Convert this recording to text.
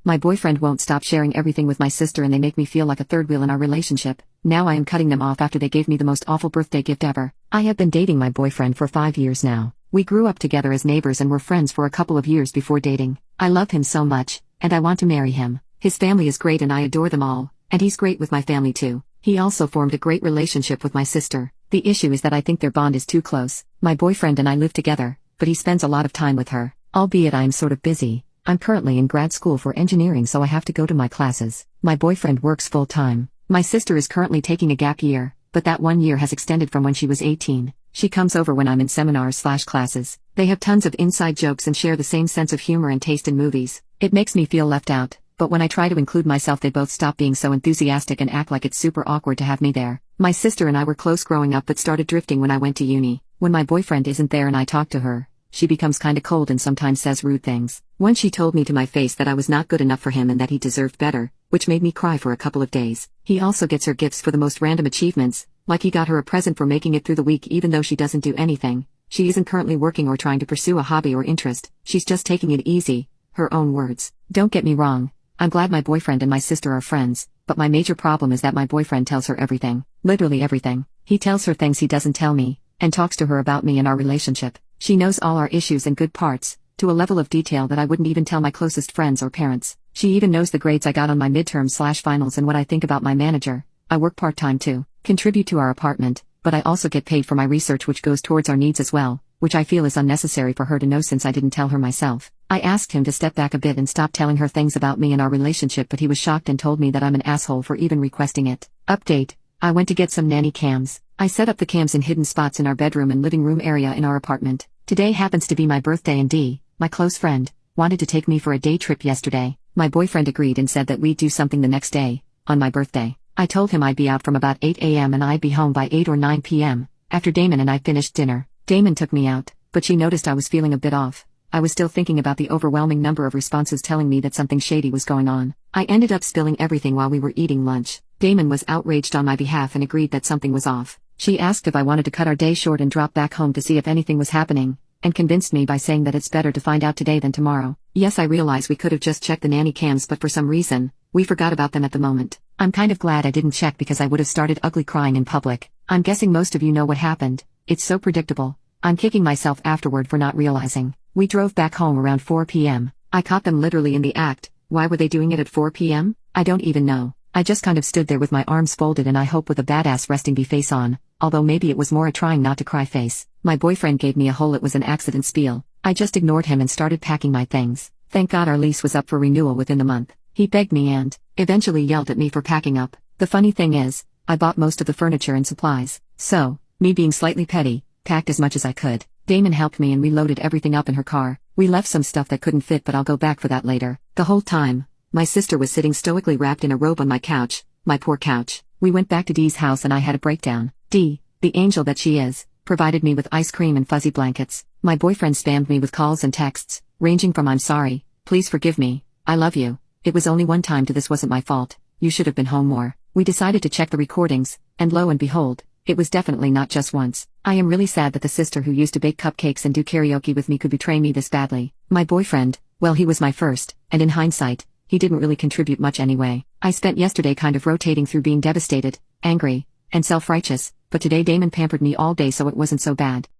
My boyfriend won't stop sharing everything with my sister and they make me feel like a third wheel in our relationship. Now I am cutting them off after they gave me the most awful birthday gift ever. I have been dating my boyfriend for 5 years now. We grew up together as neighbors and were friends for a couple of years before dating. I love him so much, and I want to marry him. His family is great and I adore them all, and he's great with my family too. He also formed a great relationship with my sister. The issue is that I think their bond is too close. My boyfriend and I live together, but he spends a lot of time with her. Albeit I am sort of busy. I'm currently in grad school for engineering, so I have to go to my classes. My boyfriend works full time. My sister is currently taking a gap year, but that 1 year has extended from when she was 18. She comes over when I'm in seminars/classes. They have tons of inside jokes and share the same sense of humor and taste in movies. It makes me feel left out, but when I try to include myself they both stop being so enthusiastic and act like it's super awkward to have me there. My sister and I were close growing up but started drifting when I went to uni. When my boyfriend isn't there and I talk to her, she becomes kinda cold and sometimes says rude things. Once she told me to my face that I was not good enough for him and that he deserved better, which made me cry for a couple of days. He also gets her gifts for the most random achievements, like he got her a present for making it through the week even though she doesn't do anything. She isn't currently working or trying to pursue a hobby or interest, she's just taking it easy. Her own words. Don't get me wrong, I'm glad my boyfriend and my sister are friends, but my major problem is that my boyfriend tells her everything. Literally everything. He tells her things he doesn't tell me, and talks to her about me and our relationship. She knows all our issues and good parts, to a level of detail that I wouldn't even tell my closest friends or parents. She even knows the grades I got on my midterms/finals and what I think about my manager. I work part-time too, contribute to our apartment, but I also get paid for my research which goes towards our needs as well, which I feel is unnecessary for her to know since I didn't tell her myself. I asked him to step back a bit and stop telling her things about me and our relationship, but he was shocked and told me that I'm an asshole for even requesting it. Update. I went to get some nanny cams. I set up the cams in hidden spots in our bedroom and living room area in our apartment. Today happens to be my birthday and Dee, my close friend, wanted to take me for a day trip yesterday. My boyfriend agreed and said that we'd do something the next day, on my birthday. I told him I'd be out from about 8 a.m. and I'd be home by 8 or 9 p.m., after Damon and I finished dinner. Damon took me out, but she noticed I was feeling a bit off. I was still thinking about the overwhelming number of responses telling me that something shady was going on. I ended up spilling everything while we were eating lunch. Damon was outraged on my behalf and agreed that something was off. She asked if I wanted to cut our day short and drop back home to see if anything was happening, and convinced me by saying that it's better to find out today than tomorrow. Yes, I realize we could have just checked the nanny cams, but for some reason, we forgot about them at the moment. I'm kind of glad I didn't check because I would have started ugly crying in public. I'm guessing most of you know what happened. It's so predictable. I'm kicking myself afterward for not realizing. We drove back home around 4 p.m. I caught them literally in the act. Why were they doing it at 4 p.m.? I don't even know. I just kind of stood there with my arms folded and I hope with a badass resting bee face on, although maybe it was more a trying not to cry face. My boyfriend gave me a whole "it was an accident" spiel. I just ignored him and started packing my things. Thank God our lease was up for renewal within the month. He begged me and, eventually yelled at me for packing up. The funny thing is, I bought most of the furniture and supplies. So, me being slightly petty, packed as much as I could. Damon helped me and we loaded everything up in her car. We left some stuff that couldn't fit, but I'll go back for that later. The whole time, my sister was sitting stoically wrapped in a robe on my couch. My poor couch. We went back to Dee's house and I had a breakdown. Dee, the angel that she is, provided me with ice cream and fuzzy blankets. My boyfriend spammed me with calls and texts, ranging from "I'm sorry, please forgive me, I love you, it was only one time" to "this wasn't my fault, you should have been home more." We decided to check the recordings, and lo and behold, it was definitely not just once. I am really sad that the sister who used to bake cupcakes and do karaoke with me could betray me this badly. My boyfriend, well, he was my first, and in hindsight, he didn't really contribute much anyway. I spent yesterday kind of rotating through being devastated, angry, and self-righteous, but today Damon pampered me all day so it wasn't so bad.